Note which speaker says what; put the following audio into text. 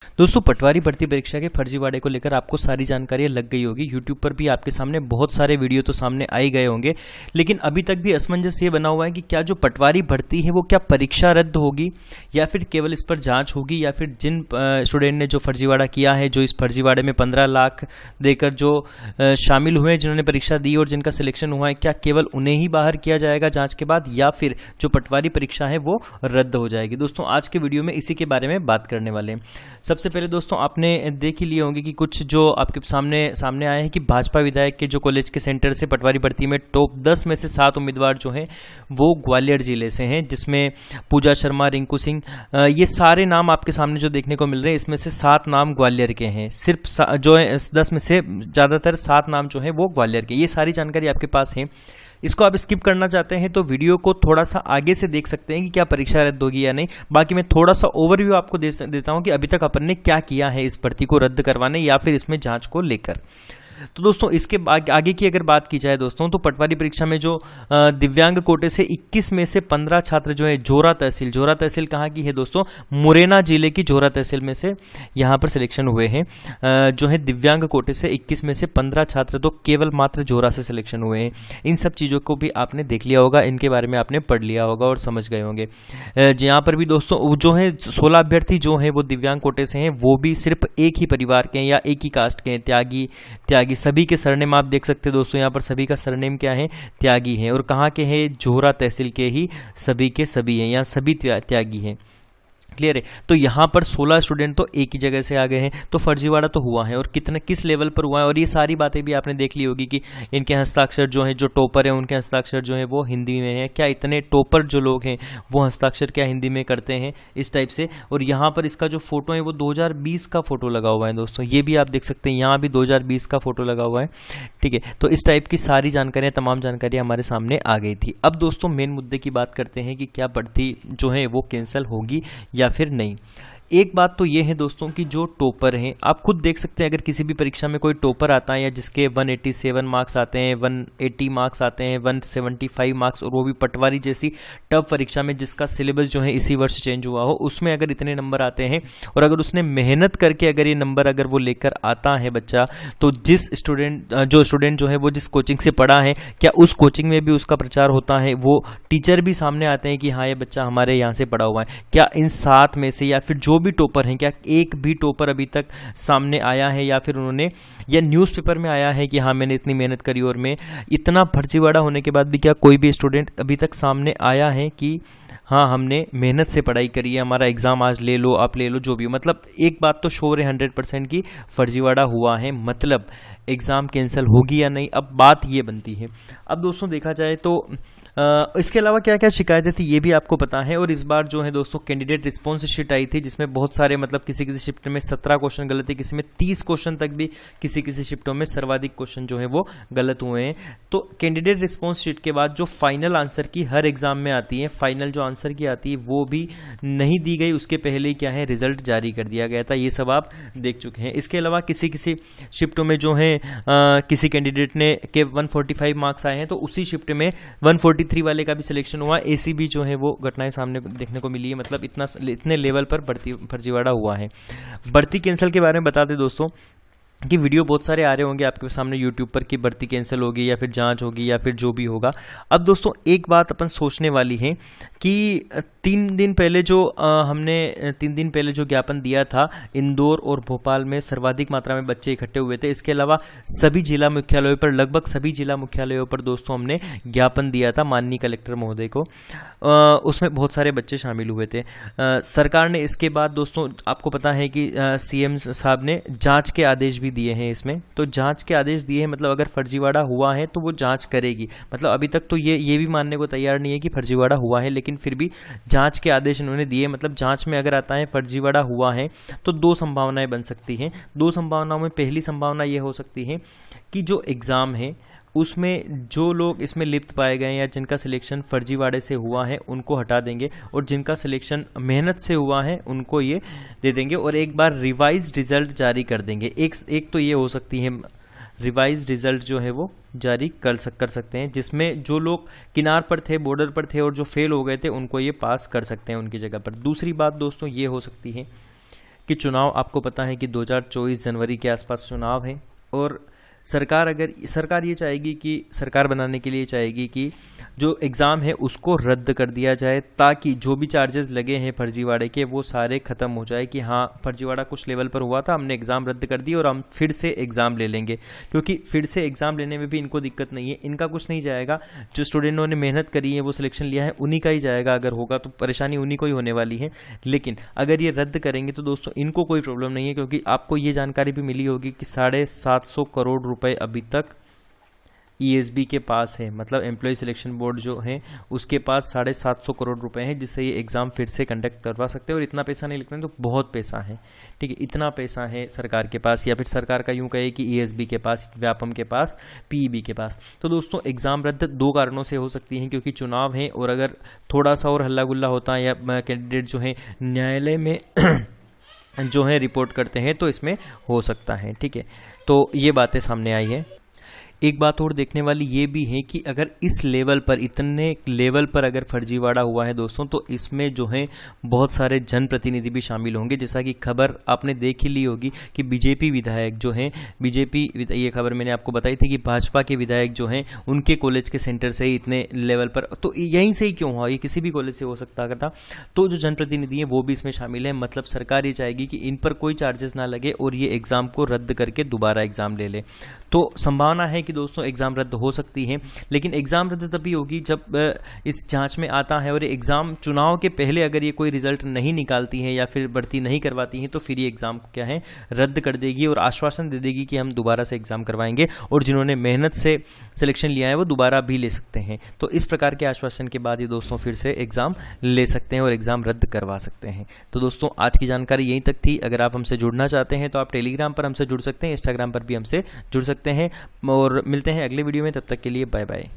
Speaker 1: दोस्तों पटवारी भर्ती परीक्षा के फर्जीवाड़े को लेकर आपको सारी जानकारियां लग गई होगी। यूट्यूब पर भी आपके सामने बहुत सारे वीडियो तो सामने आ ही गए होंगे, लेकिन अभी तक भी असमंजस ये बना हुआ है कि क्या जो पटवारी भर्ती है वो क्या परीक्षा रद्द होगी या फिर केवल इस पर जांच होगी, या फिर जिन स्टूडेंट ने जो फर्जीवाड़ा किया है, जो इस फर्जीवाड़े में 15 लाख देकर जो शामिल हुए हैं, जिन्होंने परीक्षा दी और जिनका सिलेक्शन हुआ है, क्या केवल उन्हें ही बाहर किया जाएगा जाँच के बाद, या फिर जो पटवारी परीक्षा है वो रद्द हो जाएगी। दोस्तों आज के वीडियो में इसी के बारे में बात करने वाले हैं। सबसे पहले दोस्तों आपने देख ही लिए होंगे कि कुछ जो आपके सामने आए हैं कि भाजपा विधायक के जो कॉलेज के सेंटर से पटवारी भर्ती में टॉप 10 में से 7 उम्मीदवार जो हैं वो ग्वालियर जिले से हैं, जिसमें पूजा शर्मा, रिंकू सिंह, ये सारे नाम आपके सामने जो देखने को मिल रहे हैं, इसमें से 7 नाम ग्वालियर के हैं। सिर्फ जो 10 में से ज़्यादातर 7 नाम जो है वो ग्वालियर के। ये सारी जानकारी आपके पास है। इसको आप स्किप करना चाहते हैं तो वीडियो को थोड़ा सा आगे से देख सकते हैं कि क्या परीक्षा रद्द होगी या नहीं। बाकी मैं थोड़ा सा ओवरव्यू आपको देता हूं कि अभी तक अपन ने क्या किया है इस भर्ती को रद्द करवाने या फिर इसमें जांच को लेकर। तो दोस्तों इसके आगे की अगर बात की जाए दोस्तों, तो पटवारी परीक्षा में जो दिव्यांग कोटे से 21 में से 15 छात्र जो है जोरा तहसील कहाँ की है दोस्तों, मुरैना जिले की जोरा तहसील में से यहाँ पर सिलेक्शन हुए हैं। जो है दिव्यांग कोटे से 21 में से 15 छात्र तो केवल मात्र जोरा से सिलेक्शन हुए हैं। इन सब चीज़ों को भी आपने देख लिया होगा, इनके बारे में आपने पढ़ लिया होगा और समझ गए होंगे। यहाँ पर भी दोस्तों जो है 16 अभ्यर्थी जो है वो दिव्यांग कोटे से हैं, वो भी सिर्फ एक ही परिवार के हैं या एक ही कास्ट के हैं, त्यागी। सभी के सरनेम आप देख सकते हैं दोस्तों, यहाँ पर सभी का सरनेम क्या है, त्यागी है। और कहाँ के हैं, जोरा तहसील के ही सभी के सभी हैं, यहाँ सभी त्यागी हैं। क्लियर है। तो यहाँ पर 16 स्टूडेंट तो एक ही जगह से आ गए हैं, तो फर्जीवाड़ा तो हुआ है और किस लेवल पर हुआ है, और ये सारी बातें भी आपने देख ली होगी कि इनके हस्ताक्षर जो है, जो टॉपर है उनके हस्ताक्षर जो है वो हिंदी में है। क्या इतने टॉपर जो लोग हैं वो हस्ताक्षर क्या हिंदी में करते हैं, इस टाइप से। और यहाँ पर इसका जो फोटो है वो 2020 का फोटो लगा हुआ है दोस्तों, ये भी आप देख सकते हैं, यहाँ भी 2020 का फोटो लगा हुआ है। ठीक है, तो इस टाइप की सारी जानकारियाँ, तमाम जानकारियाँ हमारे सामने आ गई थी। अब दोस्तों मेन मुद्दे की बात करते हैं कि क्या भर्ती जो है वो कैंसिल होगी या फिर नहीं। एक बात तो ये है दोस्तों कि जो टॉपर हैं, आप खुद देख सकते हैं, अगर किसी भी परीक्षा में कोई टॉपर आता है या जिसके 187 मार्क्स आते हैं, 180 मार्क्स आते हैं, 175 मार्क्स, और वो भी पटवारी जैसी टफ परीक्षा में जिसका सिलेबस जो है इसी वर्ष चेंज हुआ हो, उसमें अगर इतने नंबर आते हैं और अगर उसने मेहनत करके अगर ये नंबर अगर वो लेकर आता है बच्चा, तो जो स्टूडेंट जो है वो जिस कोचिंग से पढ़ा है, क्या उस कोचिंग में भी उसका प्रचार होता है, वो टीचर भी सामने आते हैं कि हाँ ये बच्चा हमारे यहाँ से पढ़ा हुआ है। क्या इन 7 में से या फिर जो भी टॉपर हैं, क्या एक भी टॉपर अभी तक सामने आया है या फिर उन्होंने या न्यूज़पेपर में आया है कि हाँ मैंने इतनी मेहनत करी, और मैं इतना फर्जीवाड़ा होने के बाद भी क्या कोई भी स्टूडेंट अभी तक सामने आया है कि हाँ हमने मेहनत से पढ़ाई करी है, हमारा एग्जाम आज ले लो, आप ले लो, जो भी हो। मतलब एक बात तो श्योर है 100% की फर्जीवाड़ा हुआ है, मतलब एग्जाम कैंसिल होगी या नहीं, अब बात ये बनती है। अब दोस्तों देखा जाए तो इसके अलावा क्या क्या शिकायतें थी ये भी आपको पता है। और इस बार जो है दोस्तों कैंडिडेट रिस्पॉन्स शीट आई थी, जिसमें बहुत सारे, मतलब किसी शिफ्ट में 17 क्वेश्चन गलत है, किसी में 30 क्वेश्चन तक भी, किसी शिफ्टों में सर्वाधिक क्वेश्चन जो है वो गलत हुए हैं। तो कैंडिडेट रिस्पॉन्स शीट के बाद जो फाइनल आंसर की हर एग्जाम में आती है, फाइनल जो आंसर की आती है वो भी नहीं दी गई, उसके पहले ही क्या है रिजल्ट जारी कर दिया गया था। ये सब आप देख चुके हैं। इसके अलावा किसी शिफ्टों में जो है किसी कैंडिडेट ने के 145 मार्क्स आए हैं, तो उसी शिफ्ट में 143 वाले का भी सिलेक्शन हुआ। ऐसी भी जो है वो घटनाएं सामने देखने को मिली है, मतलब इतने लेवल पर फर्जीवाड़ा हुआ है। भर्ती कैंसिल के बारे में बता दें दोस्तों कि वीडियो बहुत सारे आ रहे होंगे आपके सामने यूट्यूब पर कि भर्ती कैंसिल होगी या फिर जांच होगी या फिर जो भी होगा। अब दोस्तों एक बात अपन सोचने वाली है कि 3 दिन पहले जो ज्ञापन दिया था, इंदौर और भोपाल में सर्वाधिक मात्रा में बच्चे इकट्ठे हुए थे। इसके अलावा सभी जिला मुख्यालयों पर, लगभग सभी जिला मुख्यालयों पर दोस्तों हमने ज्ञापन दिया था माननीय कलेक्टर महोदय को। उसमें बहुत सारे बच्चे शामिल हुए थे। सरकार ने इसके बाद दोस्तों आपको पता है कि सीएम साहब ने जाँच के आदेश भी दिए हैं इसमें। तो जांच के आदेश दिए हैं, मतलब अगर फर्जीवाड़ा हुआ है तो वो जांच करेगी। मतलब अभी तक तो ये भी मानने को तैयार नहीं है कि फर्जीवाड़ा हुआ है, लेकिन फिर भी जांच के आदेश इन्होंने दिए। मतलब जांच में अगर आता है फर्जीवाड़ा हुआ है तो 2 संभावनाएं बन सकती हैं। 2 संभावनाओं में पहली संभावना ये हो सकती है कि जो एग्जाम है उसमें जो लोग इसमें लिप्त पाए गए या जिनका सिलेक्शन फर्जीवाड़े से हुआ है उनको हटा देंगे, और जिनका सिलेक्शन मेहनत से हुआ है उनको ये दे देंगे और एक बार रिवाइज रिजल्ट जारी कर देंगे। एक तो ये हो सकती है, रिवाइज रिजल्ट जो है वो जारी कर सकते हैं, जिसमें जो लोग किनार पर थे, बॉर्डर पर थे और जो फेल हो गए थे उनको ये पास कर सकते हैं उनकी जगह पर। दूसरी बात दोस्तों ये हो सकती है कि चुनाव आपको पता है कि 2024 जनवरी के आसपास चुनाव है, और सरकार ये चाहेगी कि सरकार बनाने के लिए चाहेगी कि जो एग्ज़ाम है उसको रद्द कर दिया जाए, ताकि जो भी चार्जेस लगे हैं फर्जीवाड़े के वो सारे ख़त्म हो जाए कि हाँ फर्जीवाड़ा कुछ लेवल पर हुआ था, हमने एग्ज़ाम रद्द कर दिया और हम फिर से एग्ज़ाम ले लेंगे। क्योंकि फिर से एग्ज़ाम लेने में भी इनको दिक्कत नहीं है, इनका कुछ नहीं जाएगा, जो स्टूडेंटों ने मेहनत करी है वो सिलेक्शन लिया है उन्हीं का ही जाएगा, अगर होगा तो परेशानी उन्हीं को ही होने वाली है। लेकिन अगर ये रद्द करेंगे तो दोस्तों इनको कोई प्रॉब्लम नहीं है, क्योंकि आपको ये जानकारी भी मिली होगी कि 750 करोड़ रुपए अभी तक ESB के पास है, मतलब एम्प्लॉय सिलेक्शन बोर्ड जो है उसके पास 750 करोड़ रुपए हैं, जिससे ये एग्ज़ाम फिर से कंडक्ट करवा सकते हैं। और इतना पैसा नहीं लगता है तो बहुत पैसा है, ठीक है, इतना पैसा है सरकार के पास, या फिर सरकार का यूँ कहे कि ESB के पास, व्यापम के पास, PEB के पास। तो दोस्तों एग्ज़ाम रद्द 2 कारणों से हो सकती है, क्योंकि चुनाव है और अगर थोड़ा सा और हल्ला गुल्ला होता है या कैंडिडेट जो है न्यायालय में जो है रिपोर्ट करते हैं तो इसमें हो सकता है, ठीक है। तो ये बातें सामने आई है। एक बात और देखने वाली ये भी है कि अगर इस लेवल पर, इतने लेवल पर अगर फर्जीवाड़ा हुआ है दोस्तों, तो इसमें जो है बहुत सारे जनप्रतिनिधि भी शामिल होंगे। जैसा कि खबर आपने देख ही ली होगी कि बीजेपी विधायक जो हैं, ये खबर मैंने आपको बताई थी कि भाजपा के विधायक जो हैं उनके कॉलेज के सेंटर से ही इतने लेवल पर, तो यहीं से ही क्यों हुआ, ये किसी भी कॉलेज से हो सकता था। तो जो जनप्रतिनिधि हैं वो भी इसमें शामिल है, मतलब सरकार ये चाहेगी कि इन पर कोई चार्जेस ना लगे और ये एग्ज़ाम को रद्द करके दोबारा एग्ज़ाम ले ले। तो संभावना है कि दोस्तों एग्ज़ाम रद्द हो सकती है, लेकिन एग्ज़ाम रद्द तभी होगी जब इस जांच में आता है और एग्ज़ाम चुनाव के पहले अगर ये कोई रिजल्ट नहीं निकालती है या फिर भर्ती नहीं करवाती है तो फिर ये एग्ज़ाम को क्या है रद्द कर देगी और आश्वासन दे देगी कि हम दोबारा से एग्ज़ाम करवाएंगे, और जिन्होंने मेहनत से सिलेक्शन लिया है वो दोबारा भी ले सकते हैं। तो इस प्रकार के आश्वासन के बाद ये दोस्तों फिर से एग्ज़ाम ले सकते हैं और एग्ज़ाम रद्द करवा सकते हैं। तो दोस्तों आज की जानकारी यहीं तक थी। अगर आप हमसे जुड़ना चाहते हैं तो आप टेलीग्राम पर हमसे जुड़ सकते हैं, इंस्टाग्राम पर भी हमसे जुड़ सकते हैं, और मिलते हैं अगले वीडियो में। तब तक के लिए बाय बाय।